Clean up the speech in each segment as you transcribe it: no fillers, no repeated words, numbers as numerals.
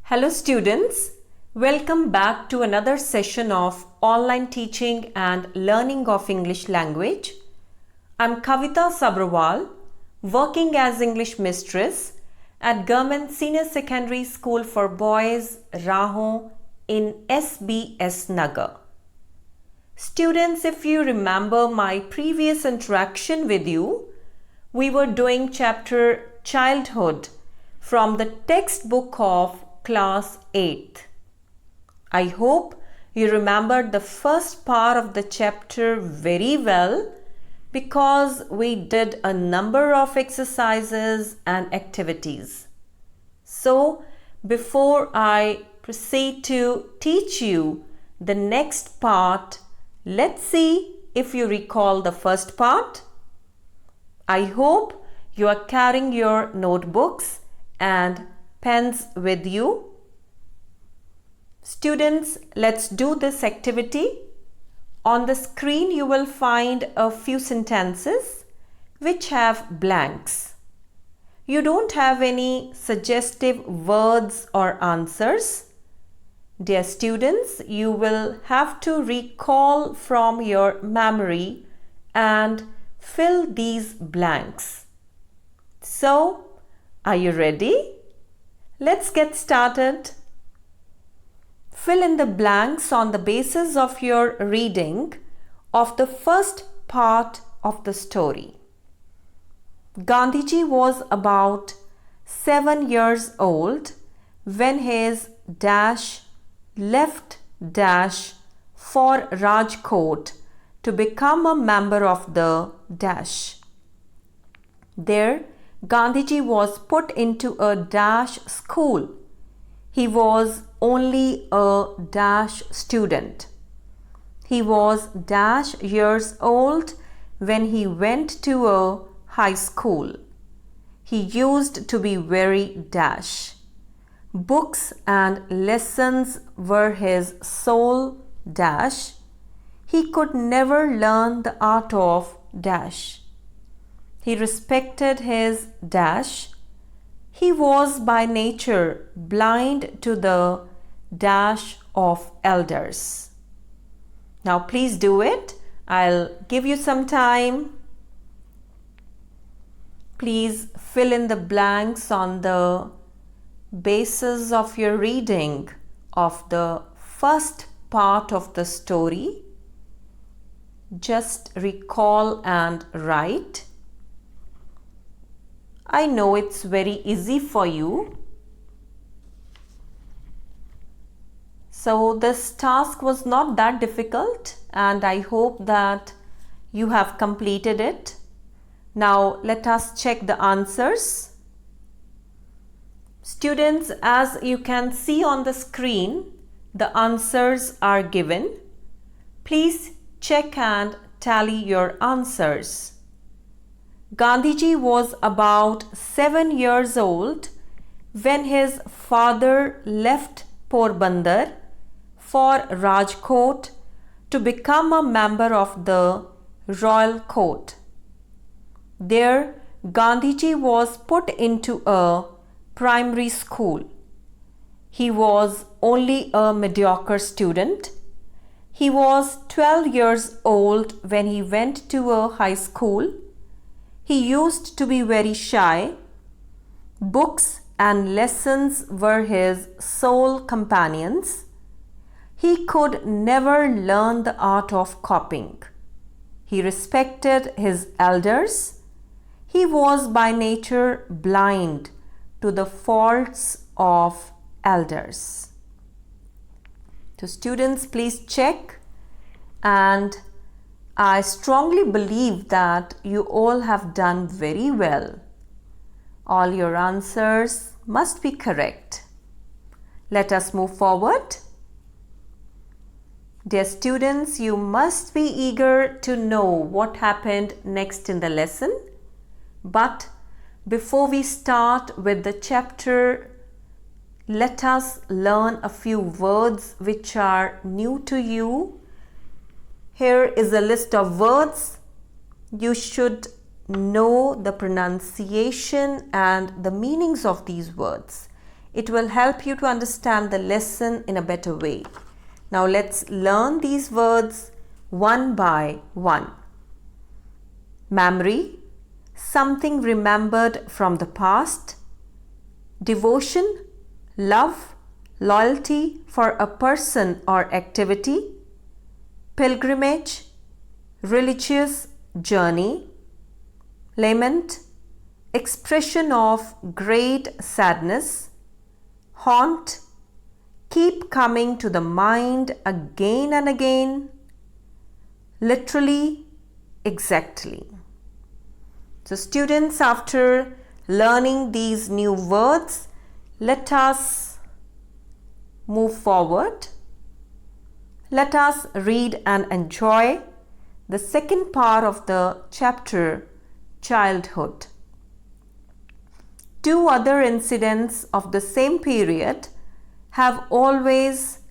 Hello students, welcome back to another session of online teaching and learning of English language. I'm Kavita Sabrawal, working as English mistress at Government Senior Secondary School for Boys, Rahon in SBS Nagar. Students, if you remember my previous interaction with you, we were doing chapter Childhood from the textbook of Class 8th. I hope you remembered the first part of the chapter very well because we did a number of exercises and activities. So, before I proceed to teach you the next part, let's see if you recall the first part. I hope you are carrying your notebooks and pens with you. Students, let's do this activity. On the screen you will find a few sentences which have blanks. You don't have any suggestive words or answers. Dear students, you will have to recall from your memory and fill these blanks. So, are you ready? Let's get started. Fill in the blanks on the basis of your reading of the first part of the story. Gandhiji was about 7 years old when his dash left dash for Rajkot to become a member of the dash. There, Gandhiji was put into a dash school. He was only a dash student. He was dash years old when he went to a high school. He used to be very dash. Books and lessons were his sole dash. He could never learn the art of dash. He respected his dash. He was by nature blind to the dash of elders. Now please do it. I'll give you some time. Please fill in the blanks on the basis of your reading of the first part of the story. Just recall and write. I know it's very easy for you. So this task was not that difficult and I hope that you have completed it. Now let us check the answers. Students, as you can see on the screen, the answers are given. Please check and tally your answers. Gandhiji was about 7 years old when his father left Porbandar for Rajkot to become a member of the royal court. There, Gandhiji was put into a primary school. He was only a mediocre student. He was 12 years old when he went to a high school. He used to be very shy. Books and lessons were his sole companions. He could never learn the art of copying. He respected his elders. He was by nature blind to the faults of elders. So students, please check, and I strongly believe that you all have done very well. All your answers must be correct. Let us move forward. Dear students, you must be eager to know what happened next in the lesson. But before we start with the chapter, let us learn a few words which are new to you. Here is a list of words. You should know the pronunciation and the meanings of these words. It will help you to understand the lesson in a better way. Now let's learn these words one by one. Memory, something remembered from the past. Devotion, love, loyalty for a person or activity. Pilgrimage, religious journey. Lament, expression of great sadness. Haunt, keep coming to the mind again and again. Literally, exactly. So students, after learning these new words, let us move forward. Let us read and enjoy the second part of the chapter, Childhood. Two other incidents of the same period have always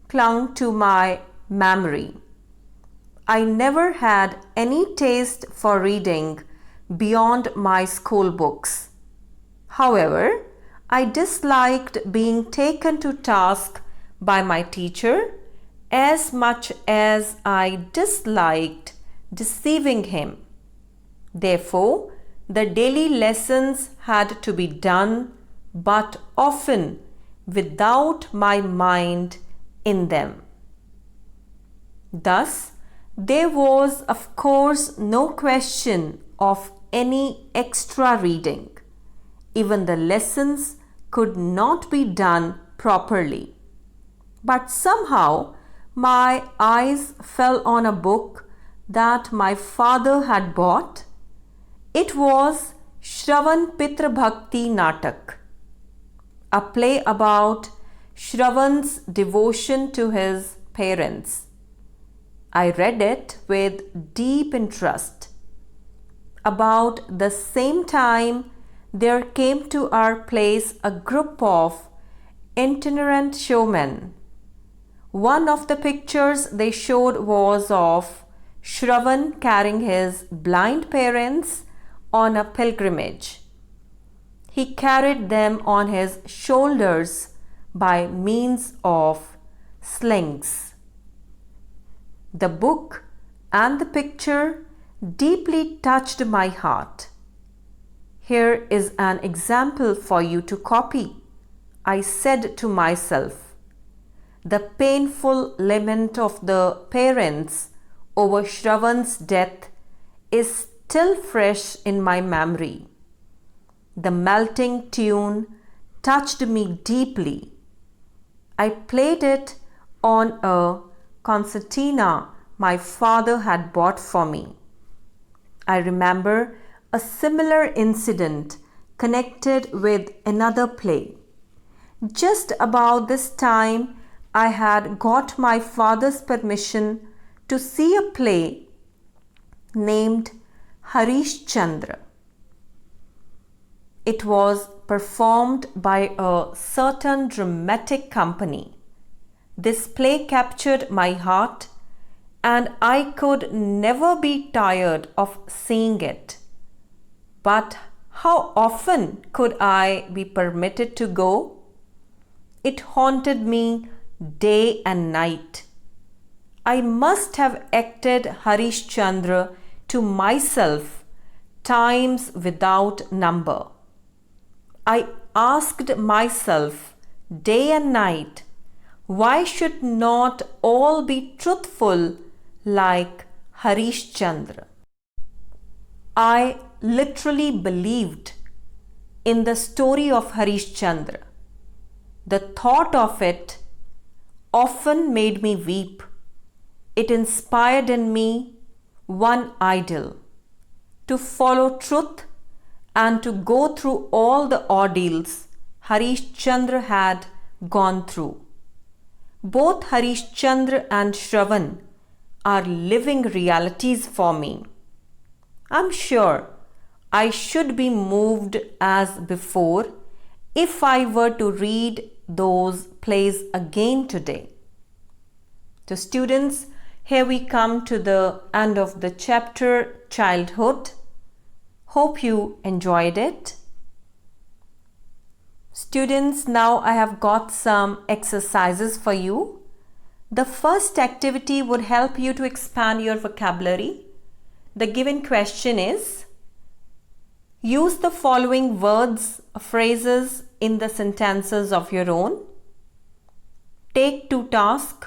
clung to my memory. I never had any taste for reading beyond my school books. However, I disliked being taken to task by my teacher as much as I disliked deceiving him. Therefore, the daily lessons had to be done, but often without my mind in them. Thus, there was, of course, no question of any extra reading. Even the lessons could not be done properly. But somehow, my eyes fell on a book that my father had bought. It was Shravan Pitra Bhakti Natak, a play about Shravan's devotion to his parents. I read it with deep interest. About the same time, there came to our place a group of itinerant showmen. One of the pictures they showed was of Shravan carrying his blind parents on a pilgrimage. He carried them on his shoulders by means of slings. The book and the picture deeply touched my heart. Here is an example for you to copy. I said to myself, the painful lament of the parents over Shravan's death is still fresh in my memory. The melting tune touched me deeply. I played it on a concertina my father had bought for me. I remember a similar incident connected with another play. Just about this time, I had got my father's permission to see a play named Harish Chandra. It was performed by a certain dramatic company. This play captured my heart, and I could never be tired of seeing it. But how often could I be permitted to go? It haunted me day and night. I must have acted Harish Chandra to myself times without number. I asked myself day and night, why should not all be truthful like Harish Chandra? I literally believed in the story of Harish Chandra. The thought of it often made me weep. It inspired in me one ideal: to follow truth and to go through all the ordeals Harish Chandra had gone through. Both Harish Chandra and Shravan are living realities for me. I'm sure I should be moved as before if I were to read those plays again today. So students, here we come to the end of the chapter Childhood. Hope you enjoyed it. Students, now I have got some exercises for you. The first activity would help you to expand your vocabulary. The given question is, use the following words, phrases in the sentences of your own. Take to task,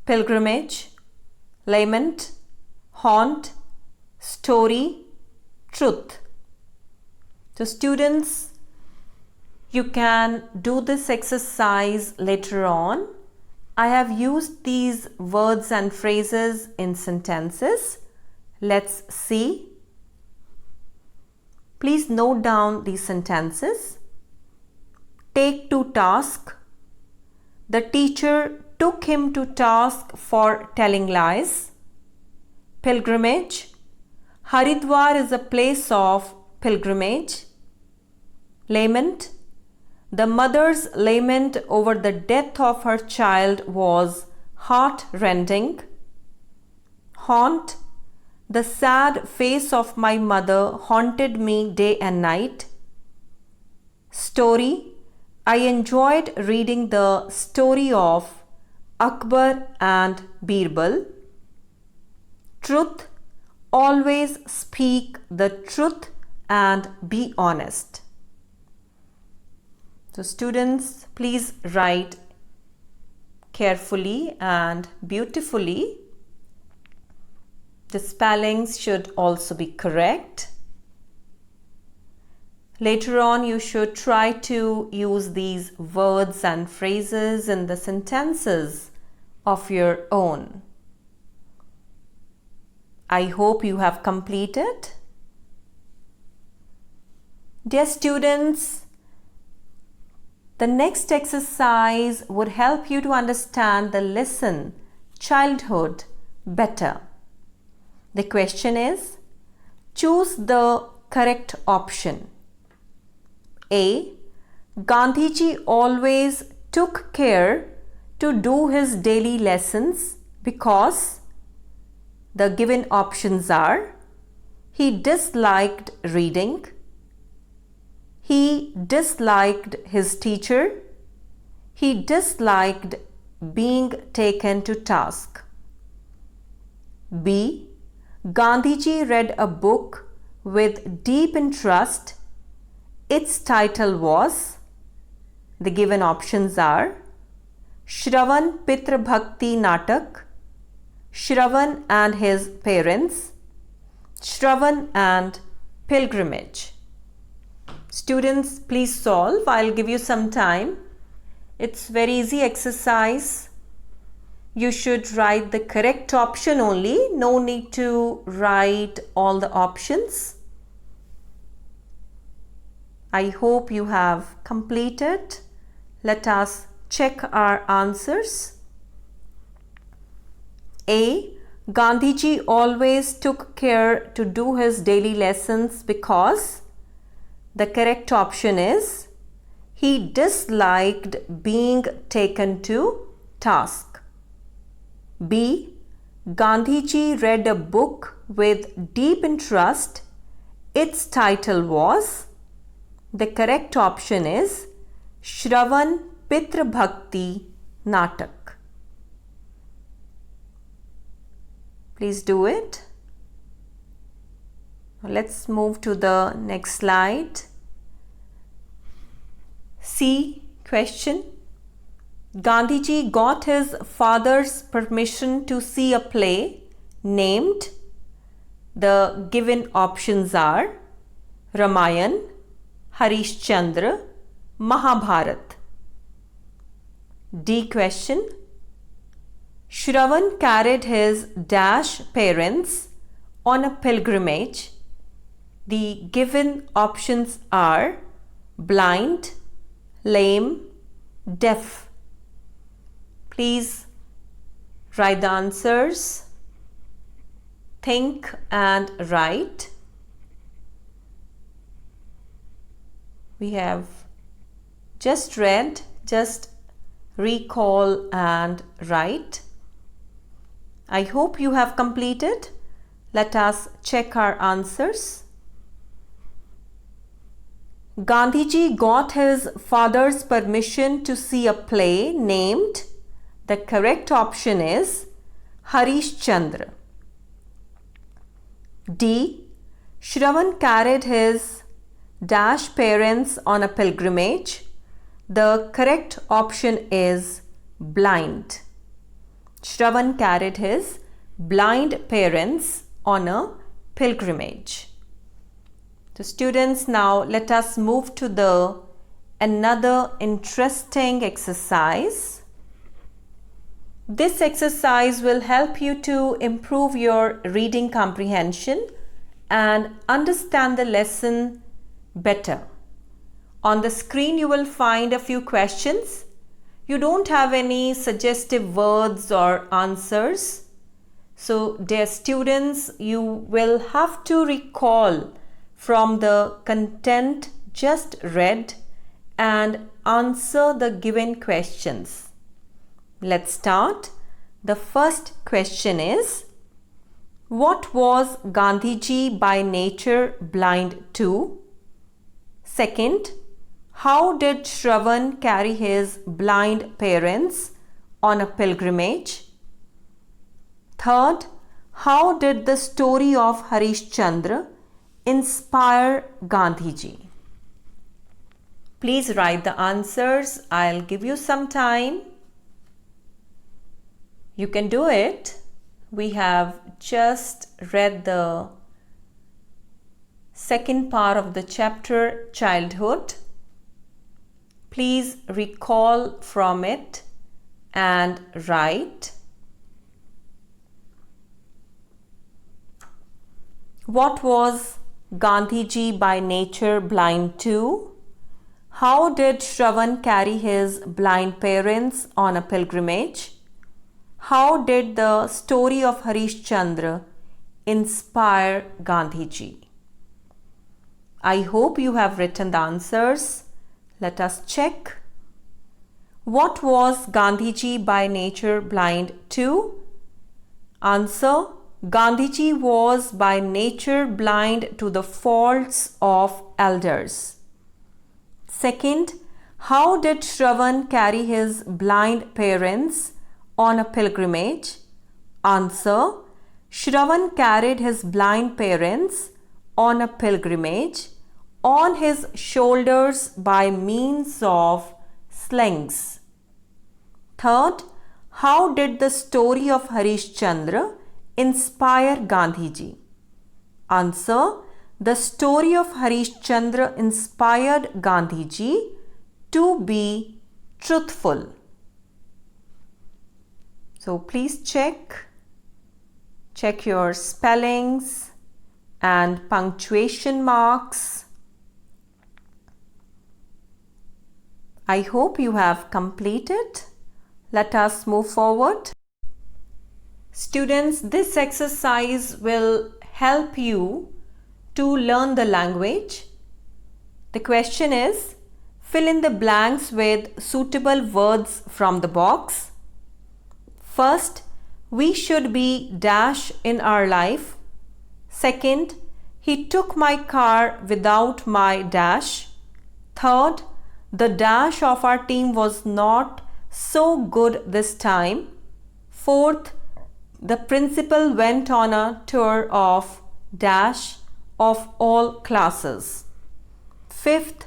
pilgrimage, lament, haunt, story, truth. So students, you can do this exercise later on. I have used these words and phrases in sentences. Let's see. Please note down these sentences. Take to task. The teacher took him to task for telling lies. Pilgrimage. Haridwar is a place of pilgrimage. Lament. The mother's lament over the death of her child was heart-rending. Haunt. The sad face of my mother haunted me day and night. Story. I enjoyed reading the story of Akbar and Birbal. Truth. Always speak the truth and be honest. So students, please write carefully and beautifully. The spellings should also be correct. Later on, you should try to use these words and phrases in the sentences of your own. I hope you have completed. Dear students, the next exercise would help you to understand the lesson childhood better. The question is, choose the correct option. A. Gandhiji always took care to do his daily lessons because the given options are: he disliked reading, he disliked his teacher, he disliked being taken to task. B. Gandhiji read a book with deep interest. Its title was, the given options are: Shravan Pitra Bhakti Natak, Shravan and his parents, Shravan and pilgrimage. Students, please solve. I'll give you some time. It's very easy exercise. You should write the correct option only. No need to write all the options. I hope you have completed. Let us check our answers. A. Gandhiji always took care to do his daily lessons because the correct option is he disliked being taken to task. B. Gandhiji read a book with deep interest. Its title was, the correct option is Shravan Pitra Bhakti Natak. Please do it. Let's move to the next slide. C. Question. Gandhiji got his father's permission to see a play named. The given options are Ramayan, Harishchandra, Mahabharat. D. Question. Shravan carried his dash parents on a pilgrimage. The given options are blind, lame, deaf. Please write the answers. Think and write. We have just read, just recall and write. I hope you have completed. Let us check our answers. Gandhiji got his father's permission to see a play named, the correct option is Harish Chandra. D. Shravan carried his dash parents on a pilgrimage. The correct option is blind. Shravan carried his blind parents on a pilgrimage. So students, now let us move to another interesting exercise. This exercise will help you to improve your reading comprehension and understand the lesson better. On the screen you will find a few questions. You don't have any suggestive words or answers. So dear students, you will have to recall from the content just read and answer the given questions. Let's start. The first question is, what was Gandhiji by nature blind to? Second, how did Shravan carry his blind parents on a pilgrimage? Third, how did the story of Harish Chandra inspire Gandhiji? Please write the answers. I'll give you some time. You can do it. We have just read the second part of the chapter, Childhood. Please recall from it and write. What was Gandhiji by nature blind to? How did Shravan carry his blind parents on a pilgrimage? How did the story of Harish Chandra inspire Gandhiji? I hope you have written the answers. Let us check. What was Gandhiji by nature blind to? Answer: Gandhiji was by nature blind to the faults of elders. Second, how did Shravan carry his blind parents on a pilgrimage? Answer: Shravan carried his blind parents on a pilgrimage on his shoulders by means of slings. Third, how did the story of Harish Chandra inspire Gandhiji? Answer: the story of Harish Chandra inspired Gandhiji to be truthful. So please check your spellings and punctuation marks. I hope you have completed. Let us move forward. Students, this exercise will help you to learn the language. The question is, fill in the blanks with suitable words from the box. First, we should be dash in our life. Second, he took my car without my dash. Third, the dash of our team was not so good this time. Fourth, the principal went on a tour of dash of all classes. Fifth,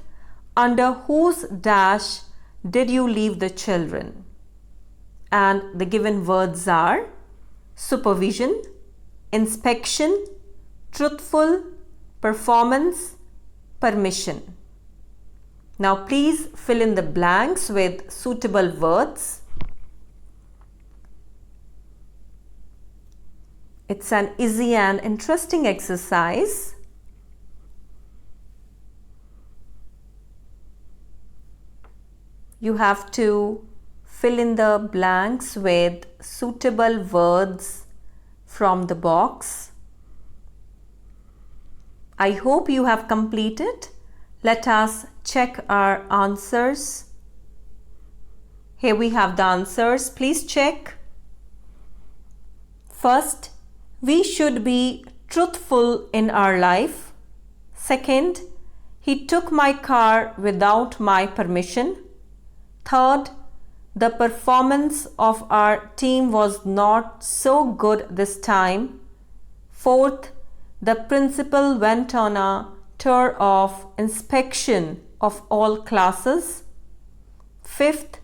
under whose dash did you leave the children? And the given words are supervision, inspection, truthful, performance, permission. Now please fill in the blanks with suitable words. It's an easy and interesting exercise. You have to fill in the blanks with suitable words from the box. I hope you have completed. Let us check our answers. Here we have the answers. Please check. First, we should be truthful in our life. Second, he took my car without my permission. Third, the performance of our team was not so good this time. Fourth, the principal went on a tour of inspection of all classes. Fifth,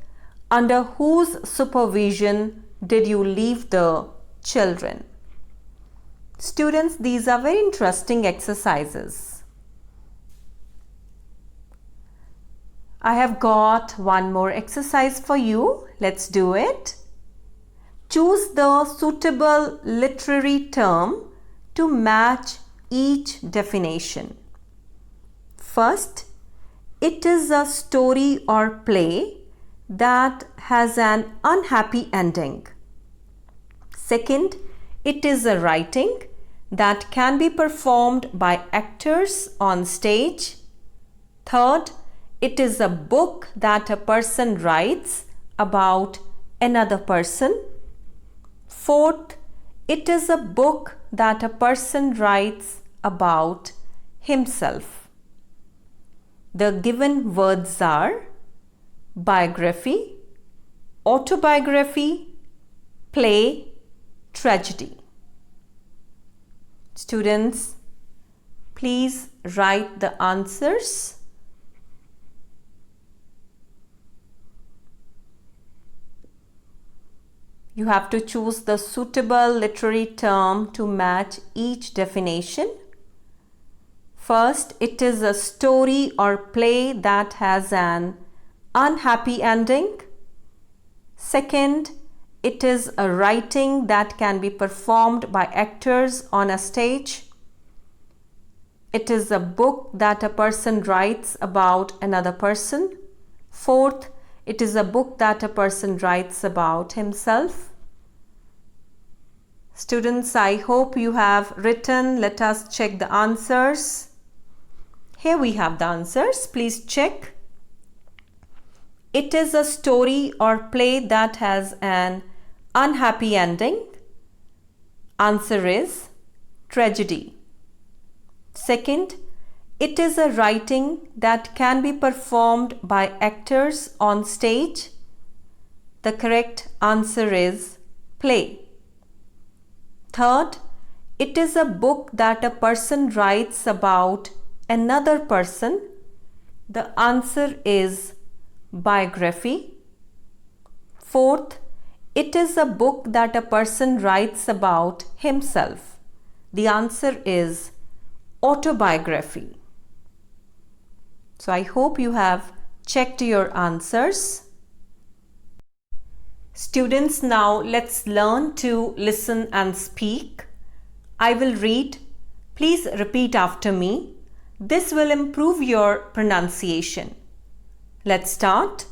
under whose supervision did you leave the children? Students, these are very interesting exercises. I have got one more exercise for you. Let's do it. Choose the suitable literary term to match each definition. First, it is a story or play that has an unhappy ending. Second, it is a writing that can be performed by actors on stage. Third, it is a book that a person writes about another person. Fourth, it is a book that a person writes about himself. The given words are biography, autobiography, play, tragedy. Students, please write the answers. You have to choose the suitable literary term to match each definition. First, it is a story or play that has an unhappy ending. Second, it is a writing that can be performed by actors on a stage. It is a book that a person writes about another person. Fourth, it is a book that a person writes about himself. Students, I hope you have written. Let us check the answers. Here we have the answers. Please check. It is a story or play that has an unhappy ending. Answer is tragedy. Second, it is a writing that can be performed by actors on stage. The correct answer is play. Third, it is a book that a person writes about another person. The answer is biography. Fourth, it is a book that a person writes about himself. The answer is autobiography. So I hope you have checked your answers. Students, now let's learn to listen and speak. I will read. Please repeat after me. This will improve your pronunciation. Let's start.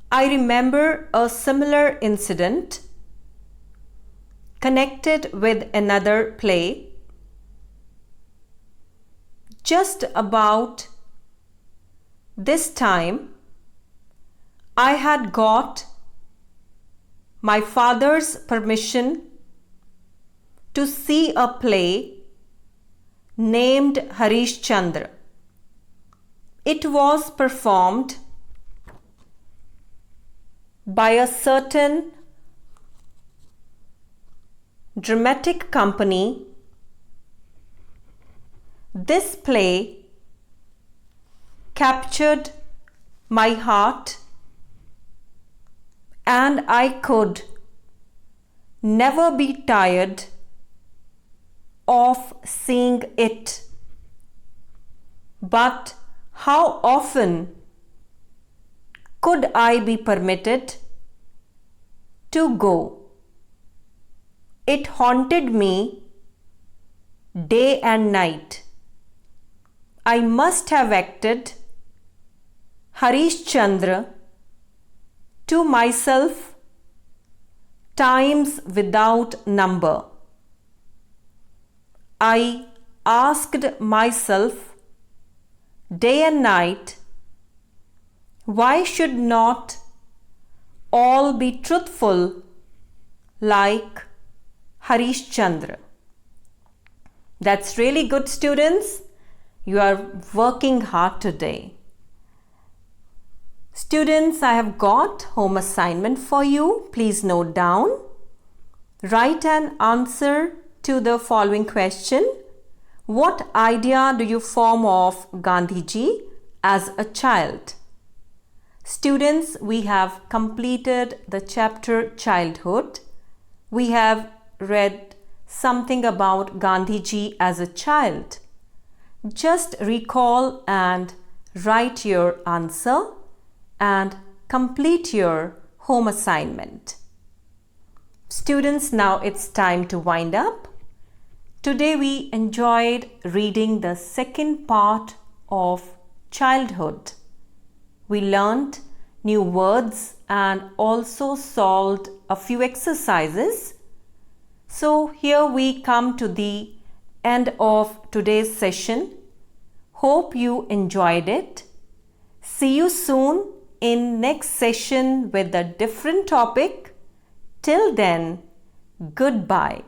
I remember a similar incident connected with another play. Just about this time, I had got my father's permission to see a play named Harish Chandra. It was performed by a certain dramatic company. This play captured my heart, and I could never be tired of seeing it. But how often could I be permitted to go? It haunted me day and night. I must have acted Harish Chandra to myself times without number. I asked myself day and night, why should not all be truthful like Harish Chandra? That's really good, students. You are working hard today. Students, I have got home assignment for you. Please note down. Write an answer to the following question. What idea do you form of Gandhiji as a child? Students, we have completed the chapter Childhood. We have read something about Gandhiji as a child. Just recall and write your answer and complete your home assignment. Students, now it's time to wind up. Today we enjoyed reading the second part of Childhood. We learned new words and also solved a few exercises. So here we come to the end of today's session. Hope you enjoyed it. See you soon in next session with a different topic. Till then, goodbye.